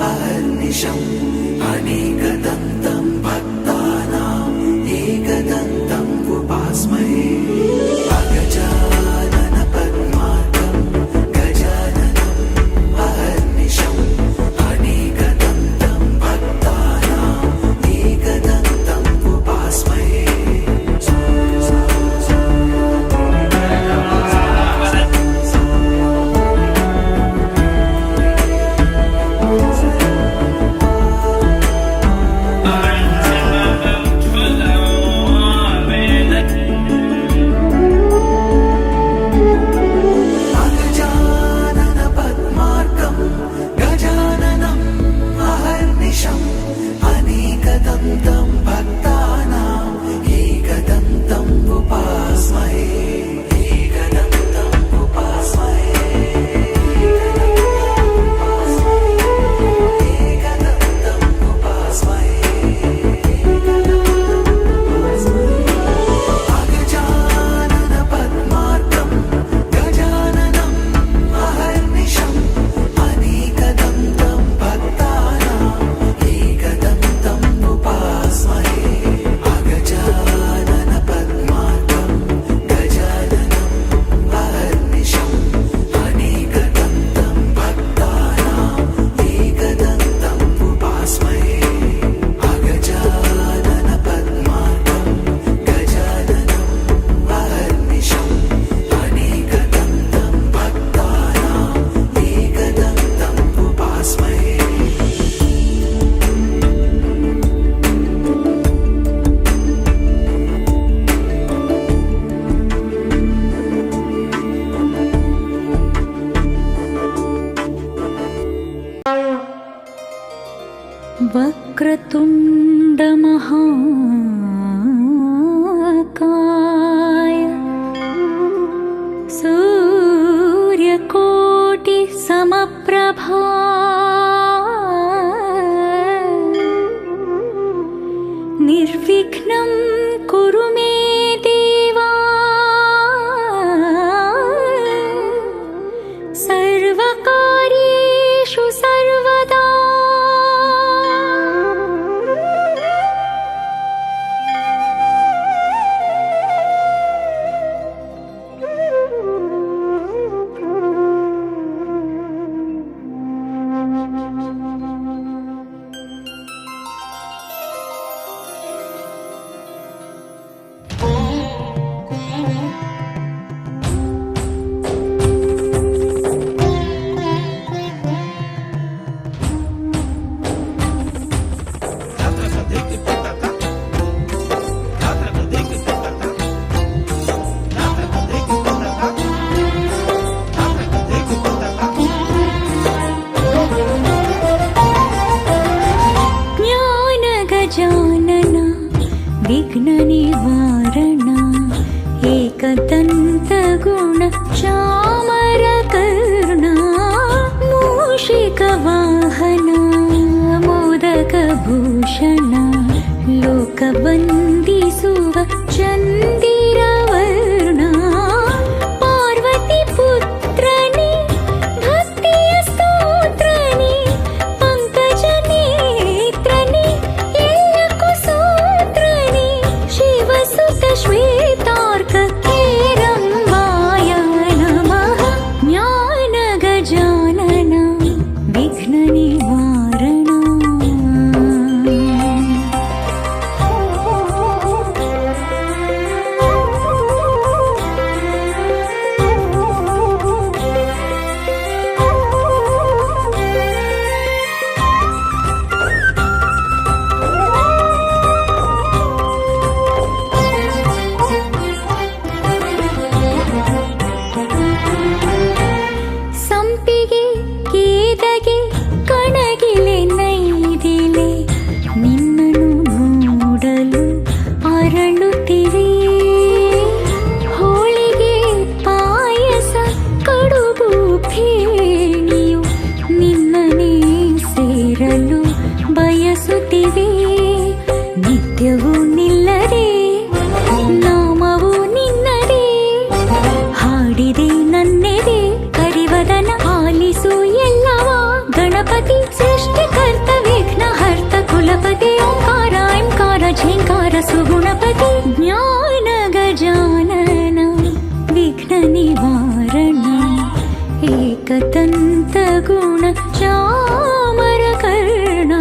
अहर्निशम् अनेकदन्तं भक्तानाम् एकदन्तम् उपास्महे अगजानन पद्मार्कं गजाननम् अहर्निशम् अनेकदन्तं भक्तानाम् एकदन्तम् उपास्महे वक्रतुण्ड महाकाय सूर्यकोटि समप्रभा निर्विघ्नं कुरु मे देवा सर्वकार्येषु सर्वदा विघ्ननिवारण एकदन्तगुण चामरकर्ण मूषिकवाहन मोदकभूषण लोकवन्दिसुव चन्दिरवर्ण पार्वतीपुत्रनि भक्तिय स्तोत्रनि पङ्कजनेत्रनि श्वेतार्ककेरम्बाय नमः ज्ञानगजानन विघ्ननिवारण सृष्टिकर्त विघ्नहर्त कुलपति ओंकार ऐंकार झेंकार सुगुणपति ज्ञान गजानन विघ्न निवारण एकदंत गुण चामर कर्णा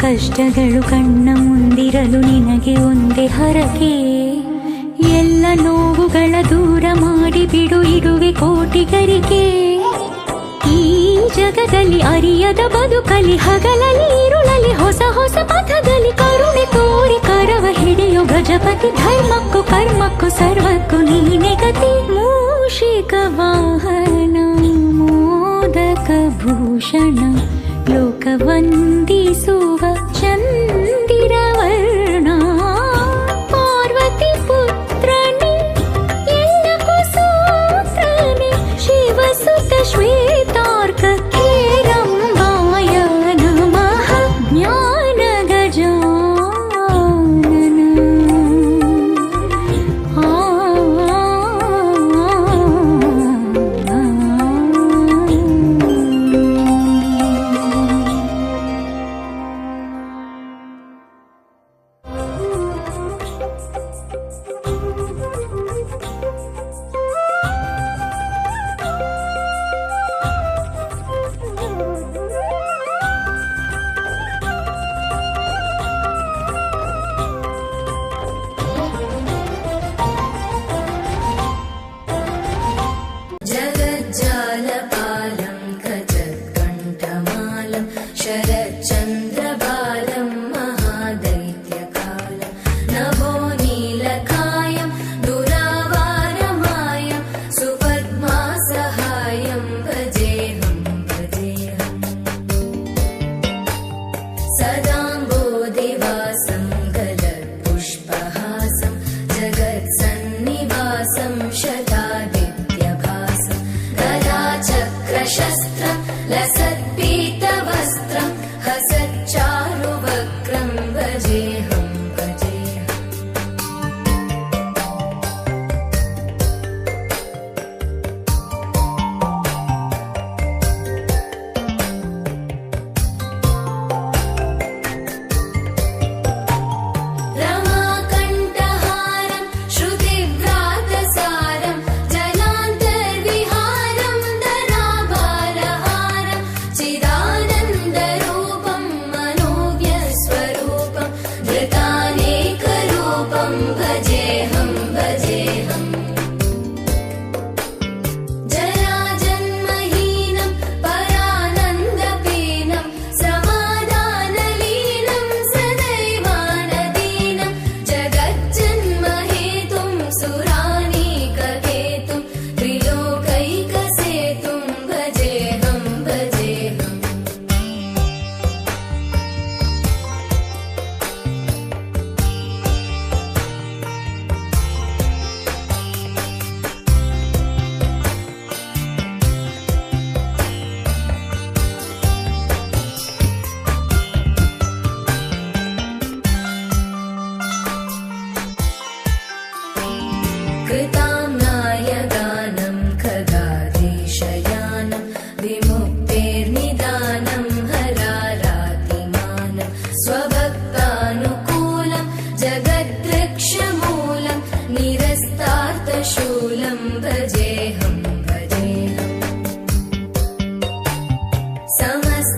ಕಷ್ಟಗಳು ಕಣ್ಣ ಮುಂದಿರಲು ನಿನಗೆ ಒಂದೇ ಹರಕೆ ಎಲ್ಲ ನೋವುಗಳ ದೂರ ಮಾಡಿ ಬಿಡು ಇಡುವೆ ಕೋಟಿಗರಿಗೆ ಈ ಜಗದಲ್ಲಿ ಅರಿಯದ ಬದುಕಲಿ ಹಗಲಲ್ಲಿ ಇರುಳಲಿ ಹೊಸ ಹೊಸ ಪಥದಲ್ಲಿ ಕರುಣೆ ತೋರಿ ಕರವ ಹಿಡಿಯೋ ಗಜಪತಿ ಧರ್ಮಕ್ಕೂ ಕರ್ಮಕ್ಕೂ ಸರ್ವಕ್ಕೂ ನೀನೆ ಗತಿ ಮೂಷಿಕ ವಾಹನ ಮೋದಕ ಭೂಷಣ ಲೋಕ ವಂದಿಸುವ ಚಂದಿರ ವರ್ಣ ಪಾರ್ವತಿ ಪುತ್ರನೇ ಎಲ್ಲಕ್ಕೂ ಸೂತ್ರನೇ ಶಿವಸುತ ಶ್ವೇತಾರ್ಕ ಕೇರಂಬಾಯ ನಮಃ ಜ್ಞಾನ ಗಜಾನನ जगज्जालपालं गजत्कण्ठमालं शरच्चन्द्रबालं महादैत्यकालं नभो नीलकायं दुरावारमायं सुपद्मासहायं भजेऽहं सदाम्बोधिवासं गलत्पुष्पहासं जगत्सन्निवासं शतादित्यभासं गदाचक्रशस्त्रं लसत्पीतवस्त्रं हसच्चारुवक्त्रं भजेऽहं रमाकण्ठहारं श्रुतिव्रातसारं जलान्तर्विहारं धराभारहारं चिदानन्दरूपं मनोज्ञस्वरूपं धृतानेकरूपं भजेऽहं जराजन्महीनं परानन्दपीनं समाधानलीनं सदैवानदीनं जगज्जन्महेतुं सुरानीककेतुं त्रिलोकैकसेतुं भजेऽहं कृताम्नाय गानं खगाधीशयानं विमुक्तेर्निदानं हरारातिमानं स्वभक्तानुकूलं जगद्रक्षमूलं निरस्तार्थशूलं भजेऽहं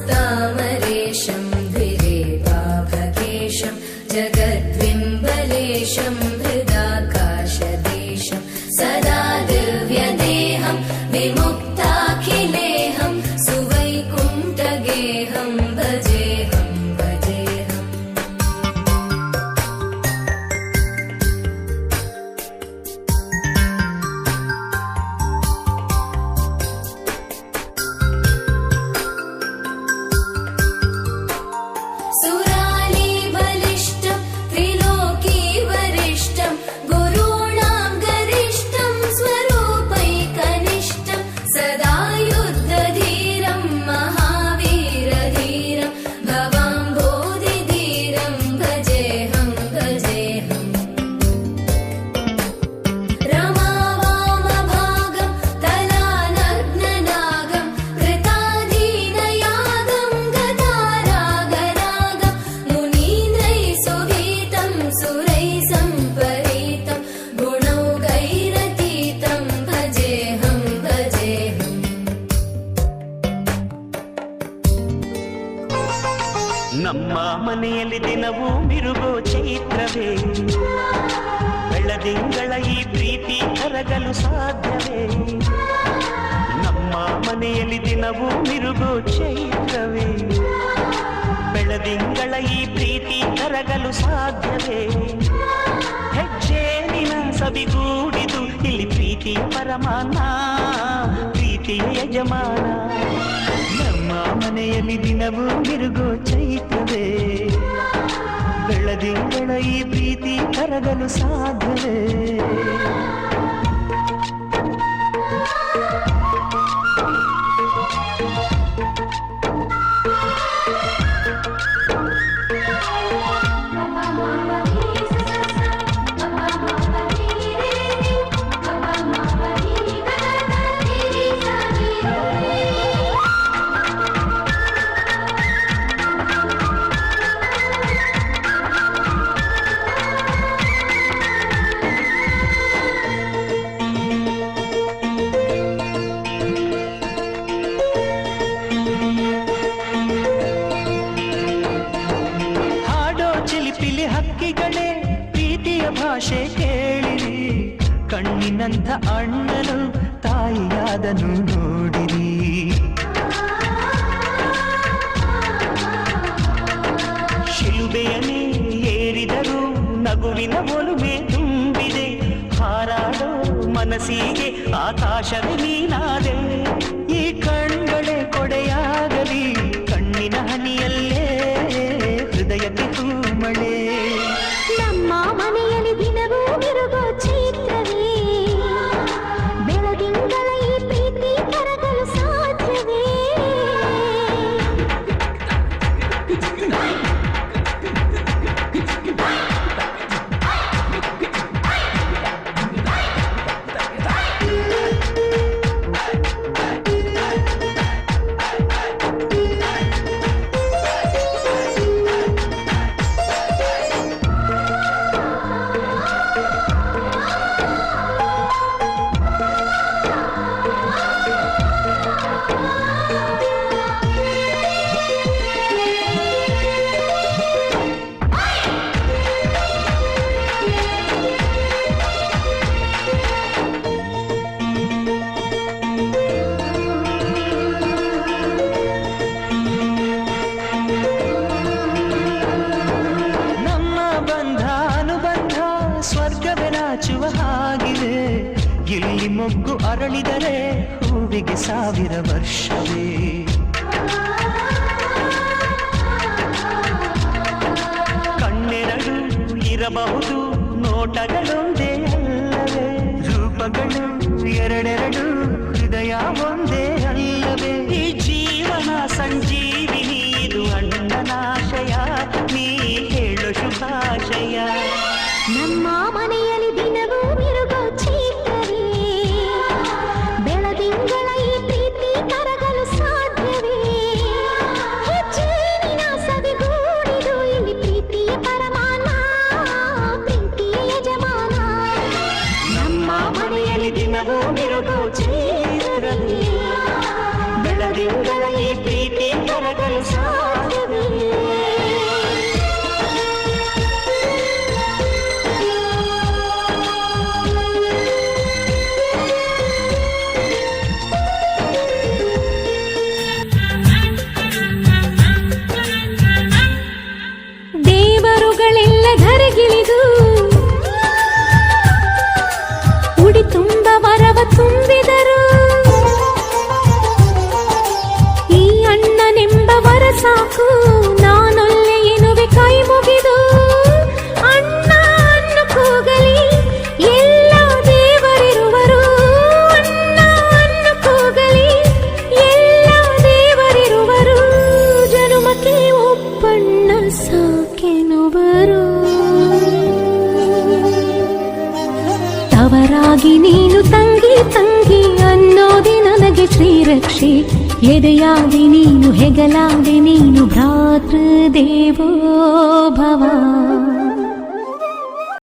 समस्तामरेशं द्विरेवाभगेशं जगद्विम्बलेशं हृदाकाशदेशं सदा दिव्यदेहं विमुक्ताखिलेहं सुवैकुण्ठगेहं भजेऽहं सुराली बलिष्ठ त्रिलोकी ಬೆಳದಿಂಗಳ ಈ ಪ್ರೀತಿ ಕರಗಲು ಸಾಧ್ಯವೇ ನಮ್ಮ ಮನೆಯಲ್ಲಿ ದಿನವೂ ಮಿರುಗೋ ಚೈತ್ರವೇ ಬೆಳದಿಂಗಳ ಈ ಪ್ರೀತಿ ಕರಗಲು ಸಾಧ್ಯವೇ ಹೆಜ್ಜೇನಿನ ಸವಿಗೂಡಿದು ಇಲ್ಲಿ ಪ್ರೀತಿಯ ಪರಮಾನ ಪ್ರೀತಿಯ ಯಜಮಾನ ನಮ್ಮ ಮನೆಯಲ್ಲಿ ದಿನವೂ ಮಿರುಗೋ ಚೈತ್ರವೇ ಬೆಳದಿಂಗಳ ಈ ಪ್ರೀತಿ ಕರಗಲು ಸಾಧ್ಯವೇ ಚಿಲಿಪಿಲಿ ಹಕ್ಕಿಗಳೇ ಪ್ರೀತಿಯ ಭಾಷೆ ಕೇಳಿರಿ ಕಣ್ಣಿನಂಥ ಅಣ್ಣನು ತಾಯಿಯಾದನು ನೋಡಿರಿ ಶಿಲುಬೆಯನೇ ಏರಿದರು ನಗುವಿನ ಒಲುಮೆ ತುಂಬಿದೆ ಹಾರಾಡೋ ಮನಸ್ಸಿಗೆ ಆಕಾಶವೇ ನೀನಾದೆ ಈ ಕಣ್ಗಳೇ ಕೊಡೆಯಾಗಲಿ ಕಣ್ಣಿನ ಹನಿಯಲ್ಲೇ ಹೃದಯಕ್ಕೆ ಮಳೆ ನಮ್ಮ ಮನೆಯಲ್ಲಿ ದಿನವೂ ಮಿರುಗೋ ಚೈತ್ರವೇ ಬೆಳದಿಂಗಳ ಈ ಪ್ರೀತಿ ಕರಗಲು ಸಾಧ್ಯವೇ ಸ್ವರ್ಗವೆನಾಚುವ ಹಾಗಿದೆ ಇಲ್ಲಿ ಮೊಗ್ಗು ಅರಳಿದರೆ ಹೂವಿಗೆ 1000 ವರ್ಷವೇ ಕಣ್ಣೆರಡು ಇರಬಹುದು ನೋಟಗಳೊಂದೇ ಅಲ್ಲವೇ ರೂಪಗಳು ಎರಡೆರಡು ಹೃದಯ ಒಂದೇ ಅಲ್ಲವೇ ಈ ಜೀವನ ಸಂಜೀವಿನಿ ಇದು ಅಣ್ಣನಾಶಯ ನೀ ಹೇಳು ಶುಭಾಶಯ ನಮ್ಮ ಮನೆಯಲ್ಲಿ ದಿನವೂ ಮಿರುಗೋ ಚೈತ್ರವೇ ಬೆಳದಿಂಗಳ ಈ ಪ್ರೀತಿ ಕರಗಲು ಸಾಧ್ಯವೇ ಹೆಜ್ಜೇನಿನ ಸವಿಗೂಡಿದು ಇಲ್ಲಿ ಪ್ರೀತಿಯ ಪರಮಾನ ಪ್ರೀತಿಯ ಯಜಮಾನ ನಮ್ಮ ಮನೆಯಲ್ಲಿ ದಿನವೂ ಮಿರುಗೋ ಚೈತ್ರವೇ ಬೆಳದಿಂಗಳ ಈ ಪ್ರೀತಿ ಕರಗಲು ಸಾಧ್ಯವೇ ದೇವರುಗಳೆಲ್ಲ ಧರೆಗಿಳಿದು ಉಡಿ ತುಂಬ ವರವ ತುಂಬಿದರು ಈ ಅಣ್ಣನೆಂಬ ವರ ಸಾಕು ನಾನೊಲ್ಲೆ ಎನ್ನುವೆ ಕೈ ಮುಗಿದು ಅಣ್ಣ ಅನ್ನು ಕೂಗಲಿ ಎಲ್ಲ ದೇವರಿರುವರು ಅಣ್ಣ ಅನ್ನು ಕೂಗಲಿ ಎಲ್ಲ ದೇವರಿರುವರು ಜನುಮಕ್ಕೆ ಒಬ್ಬಣ್ಣ ಸಾಕೆನುವರು ತವರಾಗಿ ನೀನು ತಂಗಿ ತಂಗಿ ಅನ್ನೋದೆ ನನಗೆ ಶ್ರೀರಕ್ಷೆ ಎದೆಯಾದಿ ನೀನು ಹೆಗಲಾದೆ ನೀನು ಭ್ರಾತೃ ದೇವೋ ಭವ